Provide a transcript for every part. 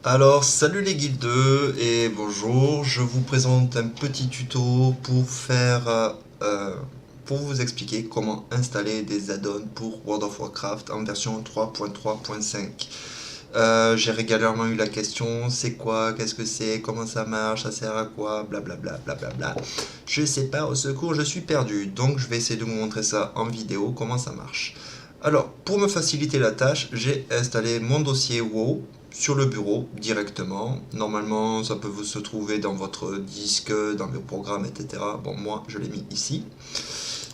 Alors, salut les guildeux et bonjour, je vous présente un petit tuto pour vous expliquer comment installer des add-ons pour World of Warcraft en version 3.3.5. J'ai régulièrement eu la question, c'est quoi, qu'est-ce que c'est, comment ça marche, ça sert à quoi, blablabla, blablabla. Je sais pas, au secours, je suis perdu, donc je vais essayer de vous montrer ça en vidéo, comment ça marche. Alors, pour me faciliter la tâche, j'ai installé mon dossier WoW sur le bureau directement. Normalement, ça peut se trouver dans votre disque, dans vos programmes, etc. Bon, moi, je l'ai mis ici.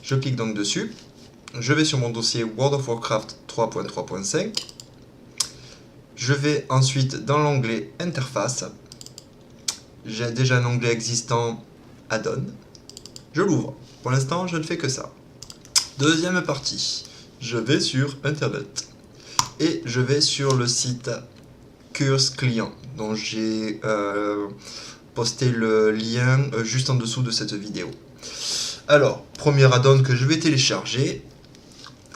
Je clique donc dessus. Je vais sur mon dossier World of Warcraft 3.3.5. Je vais ensuite dans l'onglet Interface. J'ai déjà un onglet existant Add-on. Je l'ouvre. Pour l'instant, je ne fais que ça. Deuxième partie. Je vais sur Internet. Et je vais sur le site Curse Client, dont j'ai posté le lien juste en dessous de cette vidéo. Alors, premier add-on que je vais télécharger,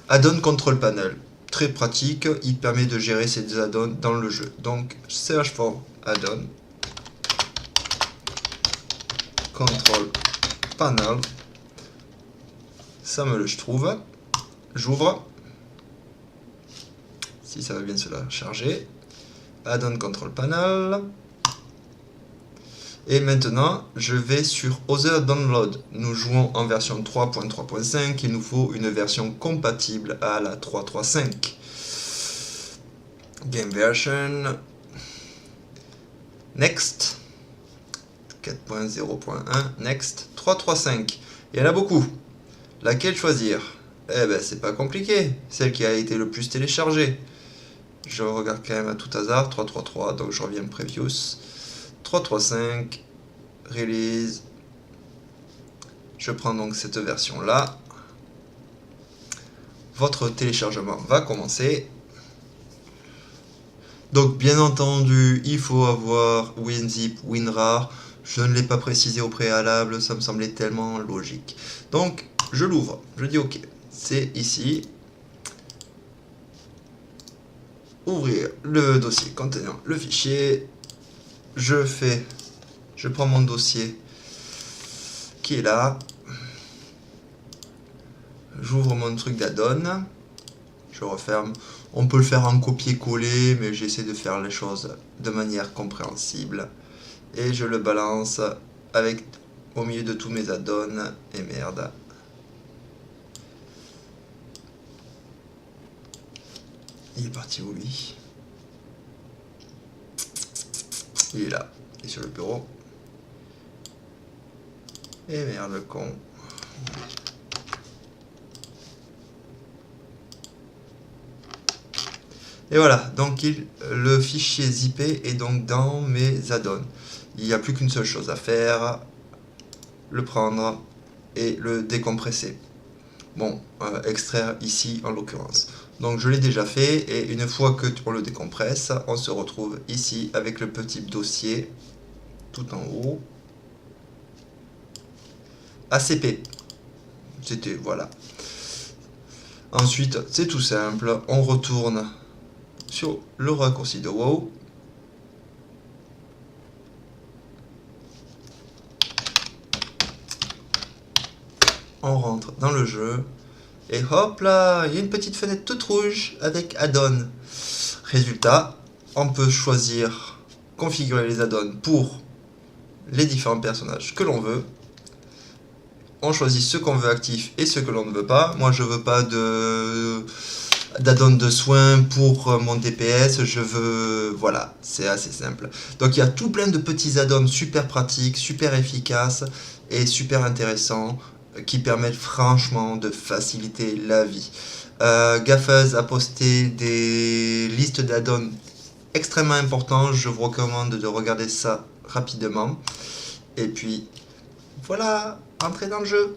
Add-on Control Panel. Très pratique, il permet de gérer ces add-ons dans le jeu. Donc, search for add-on, Control Panel, ça me le trouve. J'ouvre, si ça va bien se la charger. Add-on Control Panel. Et maintenant, je vais sur Other Download. Nous jouons en version 3.3.5. Il nous faut une version compatible à la 3.3.5. Game Version. Next. 4.0.1. Next. 3.3.5. Il y en a beaucoup. Laquelle choisir? Eh ben, c'est pas compliqué. Celle qui a été le plus téléchargée. Je regarde quand même à tout hasard. 3.3.3. Donc je reviens Previous. 3.3.5, release, je prends donc cette version là, votre téléchargement va commencer. Donc bien entendu il faut avoir WinZip, WinRAR, je ne l'ai pas précisé au préalable, ça me semblait tellement logique. Donc je l'ouvre, je dis ok, c'est ici, ouvrir le dossier contenant le fichier. Je prends mon dossier qui est là, j'ouvre mon truc d'add-on, je referme. On peut le faire en copier-coller, mais j'essaie de faire les choses de manière compréhensible. Et je le balance au milieu de tous mes add-ons. Et merde. Il est parti où lui? Il est là, il est sur le bureau. Et merde le con. Et voilà, donc le fichier zippé est donc dans mes add-ons. Il n'y a plus qu'une seule chose à faire, le prendre et le décompresser. Bon, extraire ici en l'occurrence. Donc je l'ai déjà fait et une fois que on le décompresse, on se retrouve ici avec le petit dossier tout en haut. ACP. C'était, voilà. Ensuite, c'est tout simple, on retourne sur le raccourci de WoW. On rentre dans le jeu. Et hop là, il y a une petite fenêtre toute rouge avec add-on. Résultat, on peut choisir, configurer les add-ons pour les différents personnages que l'on veut. On choisit ceux qu'on veut actifs et ceux que l'on ne veut pas. Moi, je veux pas d'add-on de soins pour mon DPS. Je veux... Voilà, c'est assez simple. Donc, il y a tout plein de petits add-ons super pratiques, super efficaces et super intéressants qui permettent franchement de faciliter la vie. Gaffeuse a posté des listes d'add-ons extrêmement importants. Je vous recommande de regarder ça rapidement. Et puis, voilà, entrez dans le jeu.